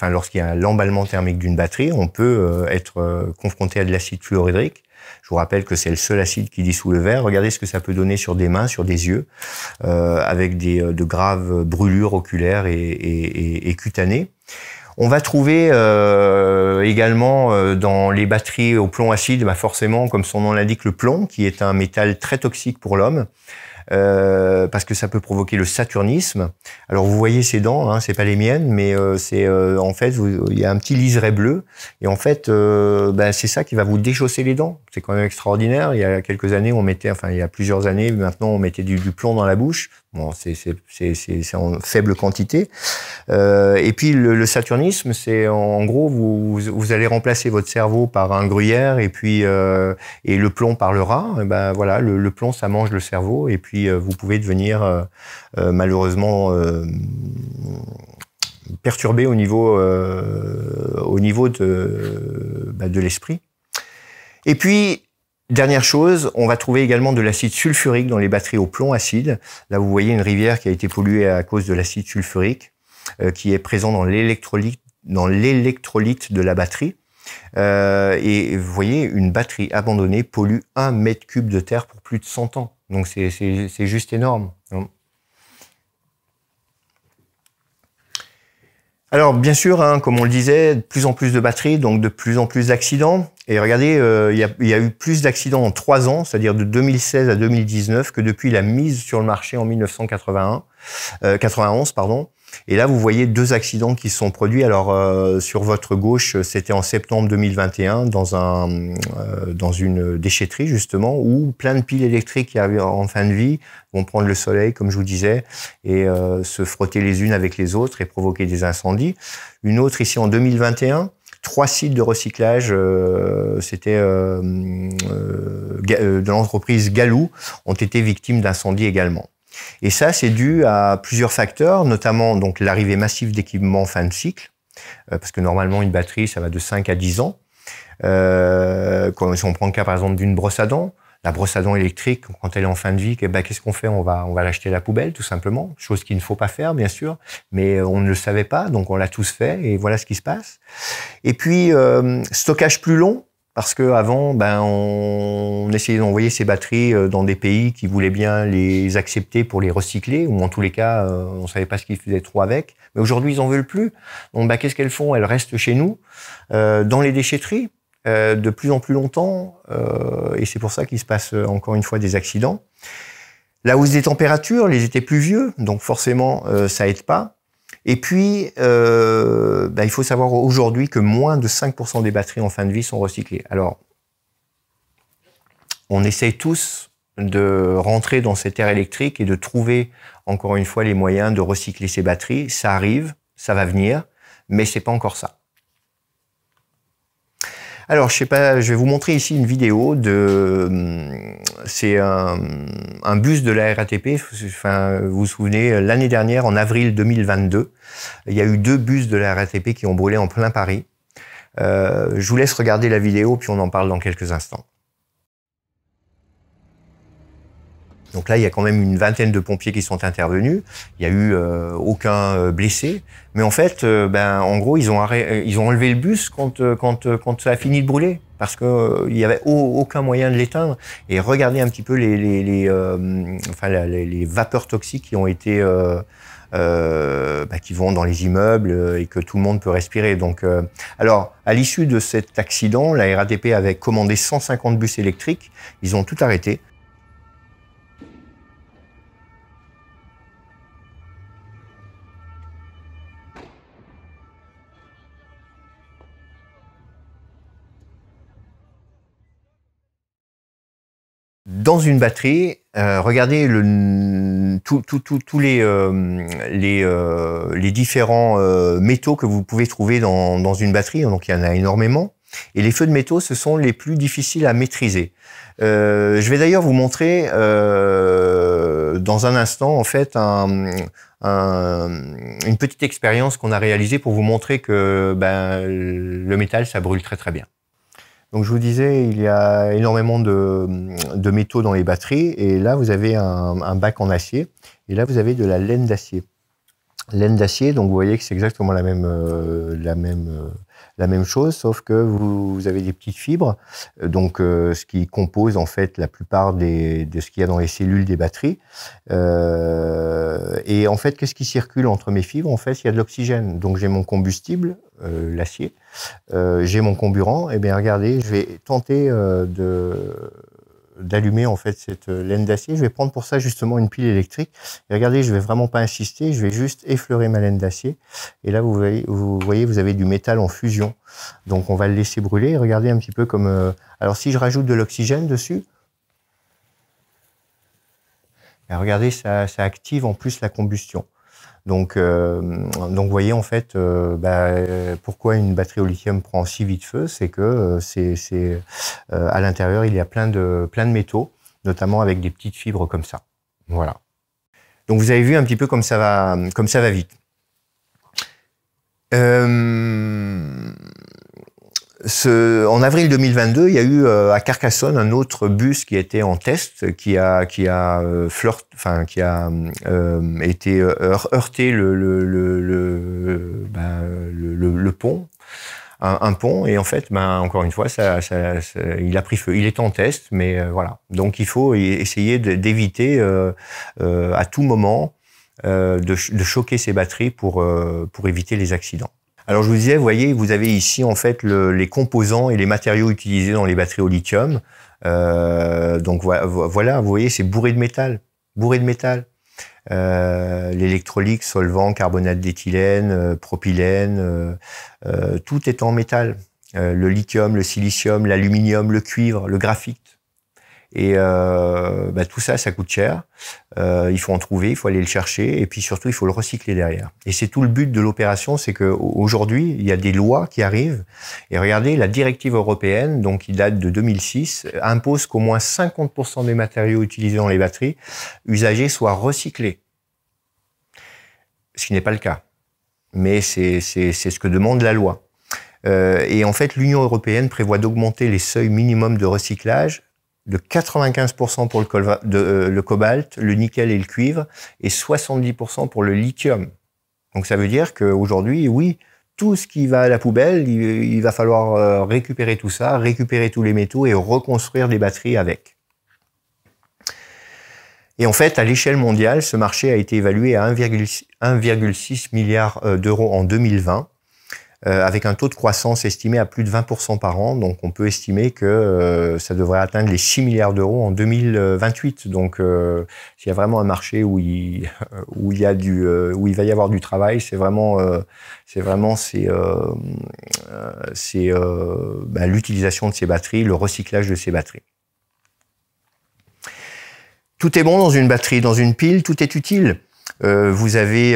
lorsqu'il y a l'emballement thermique d'une batterie, on peut être confronté à de l'acide fluorhydrique. Je vous rappelle que c'est le seul acide qui dissout le verre. Regardez ce que ça peut donner sur des mains, sur des yeux, avec de graves brûlures oculaires et cutanées. On va trouver également dans les batteries au plomb acide, forcément, comme son nom l'indique, le plomb, qui est un métal très toxique pour l'homme. Parce que ça peut provoquer le saturnisme. Alors vous voyez ces dents, hein, c'est pas les miennes, mais en fait il y a un petit liseré bleu et en fait c'est ça qui va vous déchausser les dents. C'est quand même extraordinaire. Il y a quelques années il y a plusieurs années maintenant on mettait du plomb dans la bouche. Bon, c'est en faible quantité. Et puis le saturnisme, c'est en gros vous allez remplacer votre cerveau par un gruyère et puis et le plomb par le rat. Et voilà, le plomb ça mange le cerveau et puis vous pouvez devenir malheureusement perturbé au niveau de l'esprit. Et puis dernière chose, on va trouver également de l'acide sulfurique dans les batteries au plomb acide. Là, vous voyez une rivière qui a été polluée à cause de l'acide sulfurique qui est présent dans l'électrolyte de la batterie. Et vous voyez, une batterie abandonnée pollue 1 mètre cube de terre pour plus de 100 ans. Donc c'est juste énorme. Alors bien sûr, hein, comme on le disait, de plus en plus de batteries, donc de plus en plus d'accidents. Et regardez, il y a eu plus d'accidents en 3 ans, c'est-à-dire de 2016 à 2019, que depuis la mise sur le marché en 1991, pardon. Et là, vous voyez 2 accidents qui se sont produits. Alors sur votre gauche, c'était en septembre 2021 dans une déchetterie justement, où plein de piles électriques qui arrivent en fin de vie vont prendre le soleil, comme je vous disais, et se frotter les unes avec les autres et provoquer des incendies. Une autre ici en 2021. 3 sites de recyclage, c'était de l'entreprise Galou, ont été victimes d'incendies également. Et ça, c'est dû à plusieurs facteurs, notamment donc l'arrivée massive d'équipements fin de cycle, parce que normalement une batterie, ça va de 5 à 10 ans. Si on prend le cas par exemple d'une brosse à dents, la brosse à dents électrique, quand elle est en fin de vie, qu'est-ce qu'on fait? On va l'acheter à la poubelle, tout simplement. Chose qu'il ne faut pas faire, bien sûr, mais on ne le savait pas, donc on l'a tous fait, et voilà ce qui se passe. Et puis, stockage plus long, parce que avant, on essayait d'envoyer ces batteries dans des pays qui voulaient bien les accepter pour les recycler, ou en tous les cas, on savait pas ce qu'ils faisaient trop avec. Mais aujourd'hui, ils en veulent plus. Donc, qu'est-ce qu'elles font? Elles restent chez nous, dans les déchetteries, de plus en plus longtemps, et c'est pour ça qu'il se passe encore une fois des accidents. La hausse des températures, les étés pluvieux, donc forcément ça aide pas. Et puis il faut savoir aujourd'hui que moins de 5% des batteries en fin de vie sont recyclées. Alors on essaye tous de rentrer dans cette ère électrique et de trouver encore une fois les moyens de recycler ces batteries. Ça arrive, ça va venir, mais c'est pas encore ça. Alors, je sais pas, je vais vous montrer ici une vidéo c'est un bus de la RATP. Enfin, vous vous souvenez, l'année dernière, en avril 2022, il y a eu 2 bus de la RATP qui ont brûlé en plein Paris. Je vous laisse regarder la vidéo, puis on en parle dans quelques instants. Donc là, il y a quand même une vingtaine de pompiers qui sont intervenus. Il n'y a eu aucun blessé. Mais en fait, en gros, ils ont enlevé le bus quand ça a fini de brûler, parce que il y avait aucun moyen de l'éteindre. Et regardez un petit peu les vapeurs toxiques qui ont été qui vont dans les immeubles et que tout le monde peut respirer. Donc, alors, à l'issue de cet accident, la RATP avait commandé 150 bus électriques. Ils ont tout arrêté. Dans une batterie, regardez tous les différents métaux que vous pouvez trouver dans une batterie. Donc il y en a énormément. Et les feux de métaux, ce sont les plus difficiles à maîtriser. Je vais d'ailleurs vous montrer dans un instant en fait une petite expérience qu'on a réalisée pour vous montrer que le métal, ça brûle très très bien. Donc je vous disais, il y a énormément de métaux dans les batteries, et là vous avez un bac en acier, et là vous avez de la laine d'acier. Laine d'acier, donc vous voyez que c'est exactement la même chose, sauf que vous avez des petites fibres, donc ce qui compose en fait la plupart de ce qu'il y a dans les cellules des batteries. Et en fait, qu'est-ce qui circule entre mes fibres? En fait, il y a de l'oxygène. Donc j'ai mon combustible, l'acier, j'ai mon comburant. Et bien regardez, je vais tenter d'allumer en fait cette laine d'acier. Je vais prendre pour ça justement une pile électrique. Et regardez, je vais vraiment pas insister, je vais juste effleurer ma laine d'acier. Et là, vous voyez, vous avez du métal en fusion. Donc on va le laisser brûler. Et regardez un petit peu comme... Alors si je rajoute de l'oxygène dessus, et regardez, ça active en plus la combustion. Donc vous voyez en fait pourquoi une batterie au lithium prend si vite feu, c'est que à l'intérieur il y a plein de métaux, notamment avec des petites fibres comme ça. Voilà. Donc vous avez vu un petit peu comme ça va vite. En avril 2022, il y a eu à Carcassonne un autre bus qui était en test, qui a été heurté le pont, un pont, et en fait, encore une fois, il a pris feu. Il est en test, mais voilà. Donc il faut essayer d'éviter à tout moment de choquer ces batteries pour éviter les accidents. Alors je vous disais, vous voyez, vous avez ici en fait les composants et les matériaux utilisés dans les batteries au lithium. Donc voilà, vous voyez, c'est bourré de métal, l'électrolyte, solvant, carbonate d'éthylène, propylène, tout est en métal. Le lithium, le silicium, l'aluminium, le cuivre, le graphite. Et tout ça, ça coûte cher. Il faut en trouver, il faut aller le chercher, et puis surtout, il faut le recycler derrière. Et c'est tout le but de l'opération, c'est qu'aujourd'hui, il y a des lois qui arrivent. Et regardez, la directive européenne, donc qui date de 2006, impose qu'au moins 50% des matériaux utilisés dans les batteries usagées soient recyclés. Ce qui n'est pas le cas. Mais c'est ce que demande la loi. Et en fait, l'Union européenne prévoit d'augmenter les seuils minimums de recyclage de 95% pour le cobalt, le nickel et le cuivre, et 70% pour le lithium. Donc ça veut dire qu'aujourd'hui, oui, tout ce qui va à la poubelle, il va falloir récupérer tout ça, récupérer tous les métaux et reconstruire des batteries avec. Et en fait, à l'échelle mondiale, ce marché a été évalué à 1,6 milliard d'euros en 2020, avec un taux de croissance estimé à plus de 20% par an. Donc, on peut estimer que ça devrait atteindre les 6 milliards d'euros en 2028. Donc, s'il y a vraiment un marché où il va y avoir du travail, c'est vraiment l'utilisation de ces batteries, le recyclage de ces batteries. Tout est bon dans une batterie, dans une pile, tout est utile. Vous avez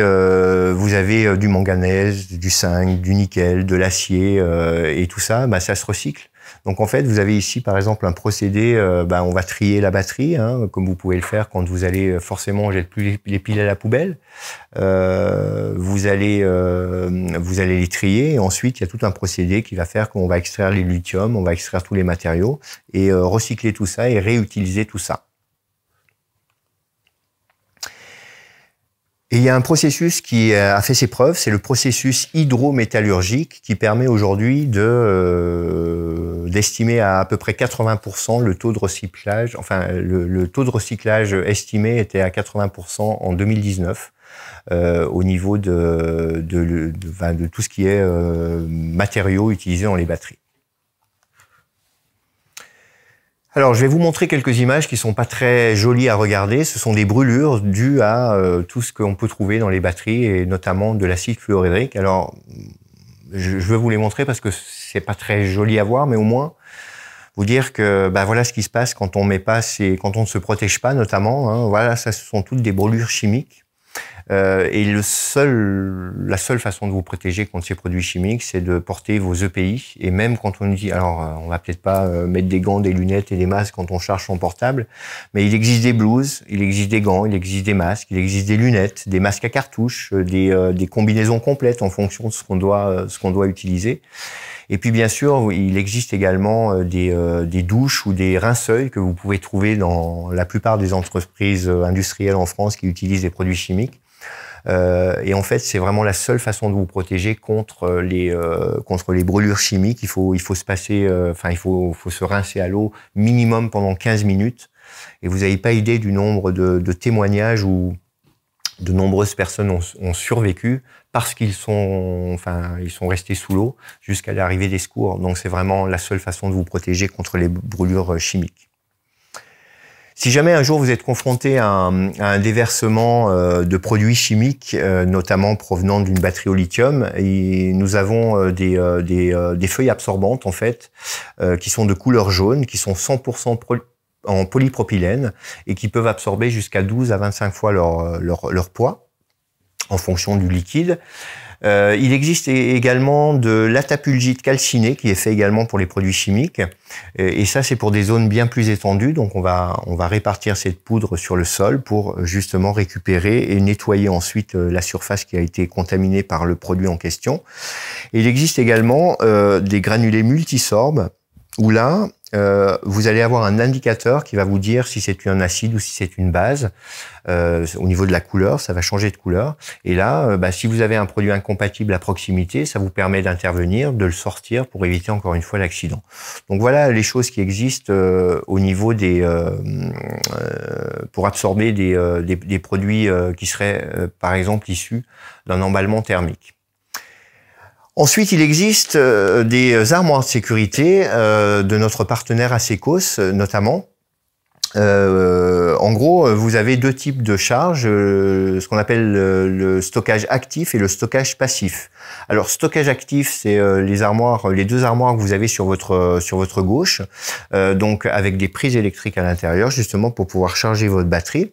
du manganèse, du zinc, du nickel, de l'acier et tout ça, ça se recycle. Donc en fait, vous avez ici par exemple un procédé, on va trier la batterie, comme vous pouvez le faire quand vous allez forcément jeter plus les piles à la poubelle. Vous allez les trier et ensuite il y a tout un procédé qui va faire qu'on va extraire les lithium, on va extraire tous les matériaux et recycler tout ça et réutiliser tout ça. Et il y a un processus qui a fait ses preuves, c'est le processus hydrométallurgique qui permet aujourd'hui d'estimer à peu près 80% le taux de recyclage. Enfin, le taux de recyclage estimé était à 80% en 2019 au niveau de tout ce qui est matériaux utilisés dans les batteries. Alors, je vais vous montrer quelques images qui sont pas très jolies à regarder. Ce sont des brûlures dues à tout ce qu'on peut trouver dans les batteries et notamment de l'acide fluorhydrique. Alors, je veux vous les montrer parce que c'est pas très joli à voir, mais au moins vous dire que voilà ce qui se passe quand on met pas quand on ne se protège pas, notamment. Voilà, ça, ce sont toutes des brûlures chimiques. Et la seule façon de vous protéger contre ces produits chimiques, c'est de porter vos EPI. Et même quand on nous dit, alors on va peut-être pas mettre des gants, des lunettes et des masques quand on charge son portable, mais il existe des blouses, il existe des gants, il existe des masques, il existe des lunettes, des masques à cartouches, des combinaisons complètes en fonction de ce qu'on doit utiliser. Et puis bien sûr, il existe également des douches ou des rince-œils que vous pouvez trouver dans la plupart des entreprises industrielles en France qui utilisent des produits chimiques. Et en fait, c'est vraiment la seule façon de vous protéger contre les brûlures chimiques. Il faut se passer, il faut se rincer à l'eau minimum pendant 15 minutes. Et vous n'avez pas idée du nombre de témoignages où de nombreuses personnes ont survécu parce qu'ils sont restés sous l'eau jusqu'à l'arrivée des secours. Donc c'est vraiment la seule façon de vous protéger contre les brûlures chimiques. Si jamais un jour vous êtes confronté à un déversement de produits chimiques, notamment provenant d'une batterie au lithium, nous avons des feuilles absorbantes en fait, qui sont de couleur jaune, qui sont 100% en polypropylène et qui peuvent absorber jusqu'à 12 à 25 fois leur poids en fonction du liquide. Il existe également de l'atapulgite calciné qui est fait également pour les produits chimiques. Et ça, c'est pour des zones bien plus étendues. Donc, on va répartir cette poudre sur le sol pour justement récupérer et nettoyer ensuite la surface qui a été contaminée par le produit en question. Et il existe également des granulés multisorbes où là, vous allez avoir un indicateur qui va vous dire si c'est un acide ou si c'est une base. Au niveau de la couleur, ça va changer de couleur. Et là, si vous avez un produit incompatible à proximité, ça vous permet d'intervenir, de le sortir pour éviter encore une fois l'accident. Donc voilà les choses qui existent au niveau des pour absorber des produits qui seraient par exemple issus d'un emballement thermique. Ensuite, il existe des armoires de sécurité de notre partenaire Asecos notamment. En gros, vous avez deux types de charges, ce qu'on appelle le stockage actif et le stockage passif. Alors, stockage actif, c'est les deux armoires que vous avez sur votre gauche, donc avec des prises électriques à l'intérieur, justement pour pouvoir charger votre batterie.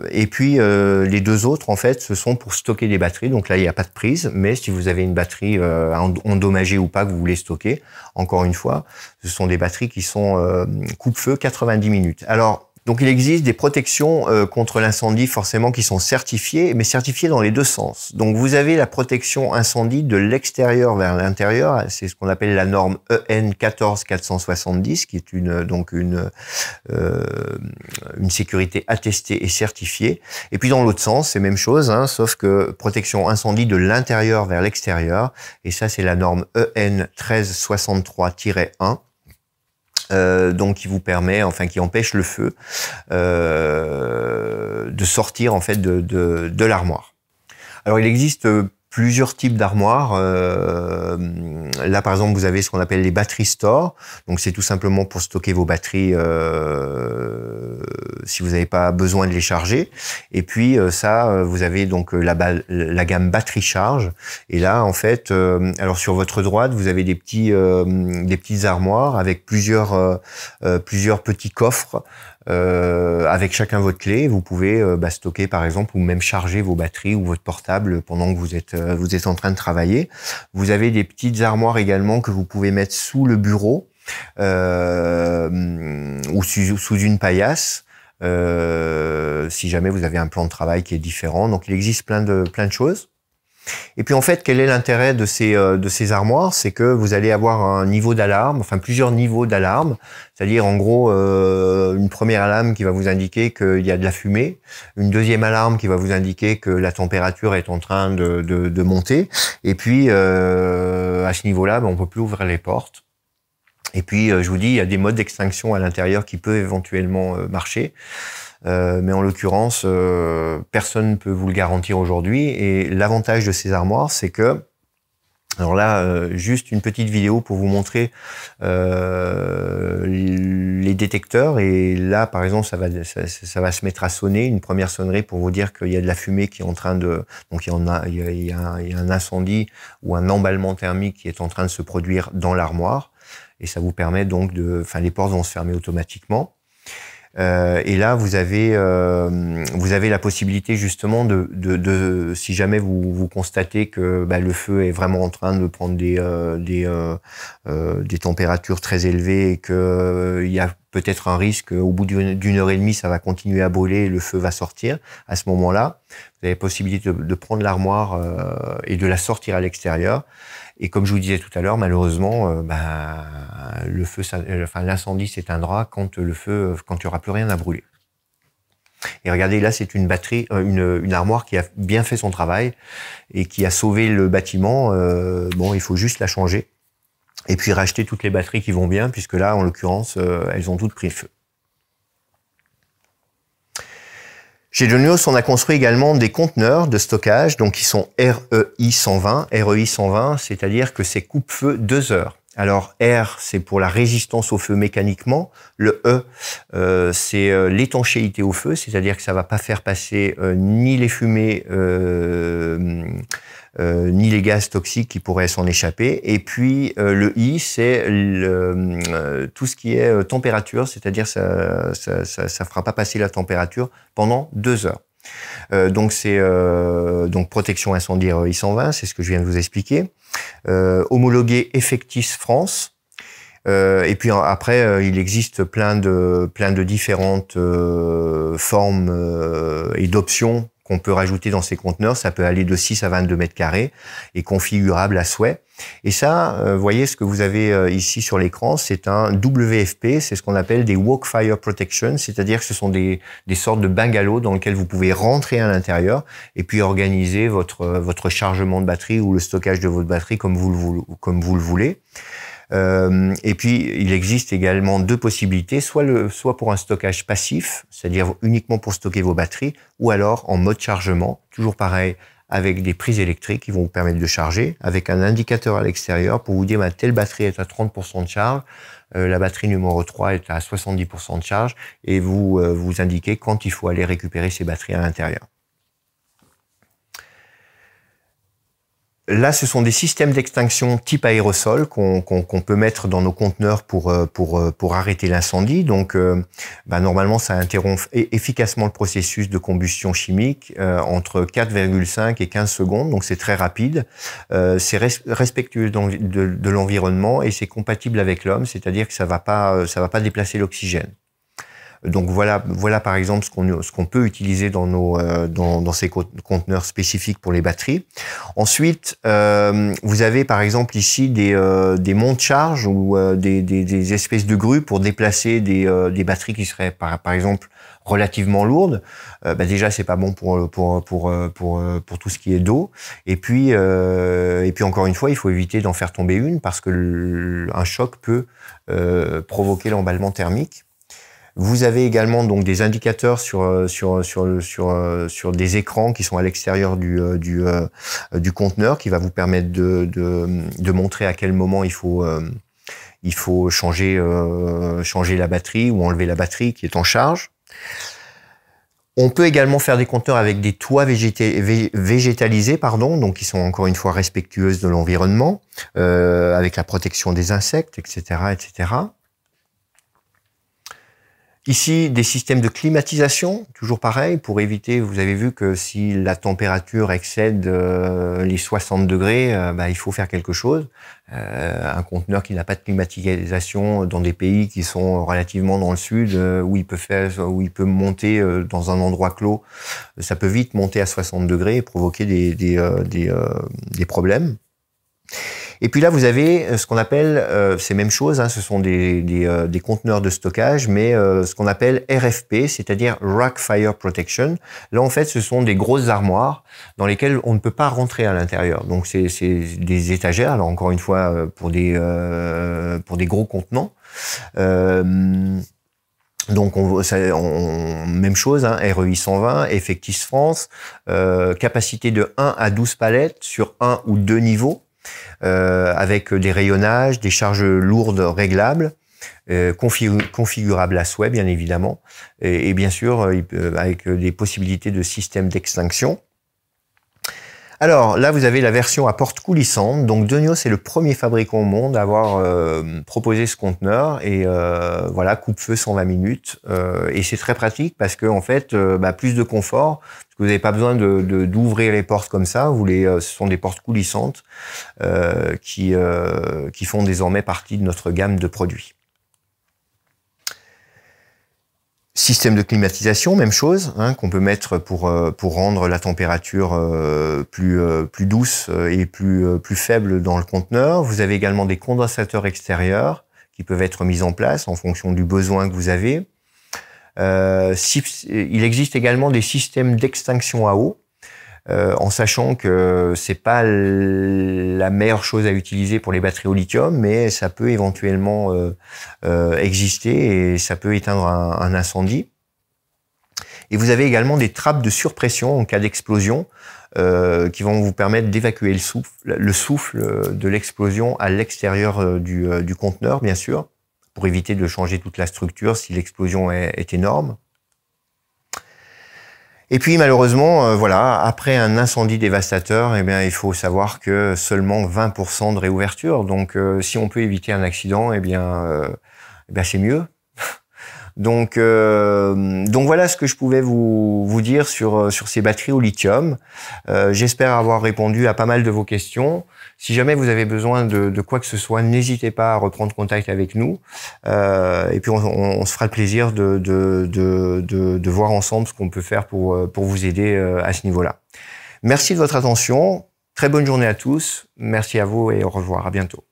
Et puis les deux autres, en fait, ce sont pour stocker des batteries. Donc là, il n'y a pas de prise, mais si vous avez une batterie endommagée ou pas que vous voulez stocker, encore une fois, ce sont des batteries qui sont coupe-feu 90 minutes. Alors, donc il existe des protections contre l'incendie forcément qui sont certifiées, mais certifiées dans les deux sens. Donc vous avez la protection incendie de l'extérieur vers l'intérieur, c'est ce qu'on appelle la norme EN 14470, qui est une sécurité attestée et certifiée. Et puis dans l'autre sens, c'est même chose, hein, sauf que protection incendie de l'intérieur vers l'extérieur, et ça c'est la norme EN 1363-1. Donc qui vous permet, enfin qui empêche le feu de sortir en fait de l'armoire. Alors il existe plusieurs types d'armoires. Là, par exemple, vous avez ce qu'on appelle les battery stores. Donc, c'est tout simplement pour stocker vos batteries si vous n'avez pas besoin de les charger. Et puis, vous avez donc la gamme batterie charge. Et là, en fait, alors sur votre droite, vous avez des petites armoires avec plusieurs petits coffres. Avec chacun votre clé, vous pouvez stocker par exemple ou même charger vos batteries ou votre portable pendant que vous êtes en train de travailler. Vous avez des petites armoires également que vous pouvez mettre sous le bureau ou sous une paillasse. Si jamais vous avez un plan de travail qui est différent. Donc il existe plein de choses. Et puis en fait, quel est l'intérêt de ces armoires? C'est que vous allez avoir un niveau d'alarme, enfin plusieurs niveaux d'alarme, c'est-à-dire en gros une première alarme qui va vous indiquer qu'il y a de la fumée, une deuxième alarme qui va vous indiquer que la température est en train de monter, et puis à ce niveau-là, on peut plus ouvrir les portes. Et puis je vous dis, il y a des modes d'extinction à l'intérieur qui peuvent éventuellement marcher. Mais en l'occurrence, personne ne peut vous le garantir aujourd'hui. Et l'avantage de ces armoires, c'est que, alors là, juste une petite vidéo pour vous montrer les détecteurs. Et là, par exemple, ça va se mettre à sonner, une première sonnerie pour vous dire qu'il y a de la fumée qui est en train de... Donc il y a un incendie ou un emballement thermique qui est en train de se produire dans l'armoire. Et ça vous permet donc les portes vont se fermer automatiquement. Et là, vous avez la possibilité justement si jamais vous constatez que le feu est vraiment en train de prendre des températures très élevées et que il y a peut-être un risque au bout d'une heure et demie, ça va continuer à brûler et le feu va sortir. À ce moment-là, vous avez la possibilité de prendre l'armoire et de la sortir à l'extérieur. Et comme je vous disais tout à l'heure, malheureusement, l'incendie s'éteindra quand il n'y aura plus rien à brûler. Et regardez, là, c'est une batterie, une armoire qui a bien fait son travail et qui a sauvé le bâtiment. Il faut juste la changer et puis racheter toutes les batteries qui vont bien, puisque là, en l'occurrence, elles ont toutes pris feu. Chez Donios, on a construit également des conteneurs de stockage, donc qui sont REI 120. REI 120, c'est-à-dire que c'est coupe-feu 2 heures. Alors R, c'est pour la résistance au feu mécaniquement. Le E, c'est l'étanchéité au feu, c'est-à-dire que ça va pas faire passer ni les fumées ni les gaz toxiques qui pourraient s'en échapper. Et puis le I, c'est tout ce qui est température, c'est-à-dire ça fera pas passer la température pendant 2 heures. Donc c'est protection incendie REI 120, c'est ce que je viens de vous expliquer. Homologué Effectis France. Et puis après, il existe plein de différentes formes et d'options qu'on peut rajouter dans ces conteneurs, ça peut aller de 6 à 22 mètres carrés et configurable à souhait. Et ça, vous voyez ce que vous avez ici sur l'écran, c'est un WFP, c'est ce qu'on appelle des Walk Fire Protection, c'est-à-dire que ce sont des sortes de bungalows dans lesquels vous pouvez rentrer à l'intérieur et puis organiser votre chargement de batterie ou le stockage de votre batterie comme vous le voulez. Et puis, il existe également deux possibilités, soit pour un stockage passif, c'est-à-dire uniquement pour stocker vos batteries, ou alors en mode chargement, toujours pareil, avec des prises électriques qui vont vous permettre de charger, avec un indicateur à l'extérieur pour vous dire telle batterie est à 30% de charge, la batterie numéro 3 est à 70% de charge, et vous indiquez quand il faut aller récupérer ces batteries à l'intérieur. Là, ce sont des systèmes d'extinction type aérosol qu'on peut mettre dans nos conteneurs pour arrêter l'incendie. Donc, normalement, ça interrompt efficacement le processus de combustion chimique entre 4,5 et 15 secondes. Donc, c'est très rapide. C'est respectueux de l'environnement et c'est compatible avec l'homme, c'est-à-dire que ça va pas déplacer l'oxygène. Donc voilà par exemple ce qu'on peut utiliser dans ces conteneurs spécifiques pour les batteries. Ensuite, vous avez par exemple ici des monte-charges ou des espèces de grues pour déplacer des batteries qui seraient par exemple relativement lourdes. Déjà c'est pas bon pour tout ce qui est d'eau. Et puis encore une fois, il faut éviter d'en faire tomber une parce que un choc peut provoquer l'emballement thermique. Vous avez également donc des indicateurs sur des écrans qui sont à l'extérieur du conteneur, qui va vous permettre de montrer à quel moment il faut changer la batterie ou enlever la batterie qui est en charge. On peut également faire des conteneurs avec des toits végétalisés, donc qui sont encore une fois respectueuses de l'environnement, avec la protection des insectes, etc., etc. Ici, des systèmes de climatisation, toujours pareil, pour éviter, vous avez vu que si la température excède les 60 degrés, il faut faire quelque chose. Un conteneur qui n'a pas de climatisation dans des pays qui sont relativement dans le sud, où il peut monter dans un endroit clos, ça peut vite monter à 60 degrés et provoquer des problèmes. Et puis là, vous avez ce qu'on appelle, ces mêmes choses, ce sont des conteneurs de stockage, mais ce qu'on appelle RFP, c'est-à-dire Rack Fire Protection. Là, en fait, ce sont des grosses armoires dans lesquelles on ne peut pas rentrer à l'intérieur. Donc, c'est des étagères, alors encore une fois, pour des gros contenants. Donc, même chose, REI 120, Effectis France, capacité de 1 à 12 palettes sur 1 ou 2 niveaux. Avec des rayonnages, des charges lourdes réglables, configurables à souhait, bien évidemment, et bien sûr, avec des possibilités de système d'extinction. Alors, là, vous avez la version à porte coulissante. Donc, Denios est le premier fabricant au monde à avoir proposé ce conteneur. Et voilà, coupe-feu 120 minutes. Et c'est très pratique parce que, en fait, plus de confort. Parce que vous n'avez pas besoin d'ouvrir les portes comme ça. Ce sont des portes coulissantes qui font désormais partie de notre gamme de produits. Système de climatisation, même chose, qu'on peut mettre pour rendre la température plus douce et plus faible dans le conteneur. Vous avez également des condensateurs extérieurs qui peuvent être mis en place en fonction du besoin que vous avez. Il existe également des systèmes d'extinction à eau, en sachant que c'est pas la meilleure chose à utiliser pour les batteries au lithium, mais ça peut éventuellement exister et ça peut éteindre un incendie. Et vous avez également des trappes de surpression en cas d'explosion qui vont vous permettre d'évacuer le souffle de l'explosion à l'extérieur du conteneur, bien sûr, pour éviter de changer toute la structure si l'explosion est énorme. Et puis malheureusement, après un incendie dévastateur, il faut savoir que seulement 20% de réouverture. Donc si on peut éviter un accident, c'est mieux. Donc voilà ce que je pouvais vous dire sur ces batteries au lithium. J'espère avoir répondu à pas mal de vos questions. Si jamais vous avez besoin de quoi que ce soit, n'hésitez pas à reprendre contact avec nous. Et puis on se fera le plaisir de voir ensemble ce qu'on peut faire pour vous aider à ce niveau-là. Merci de votre attention. Très bonne journée à tous. Merci à vous et au revoir. À bientôt.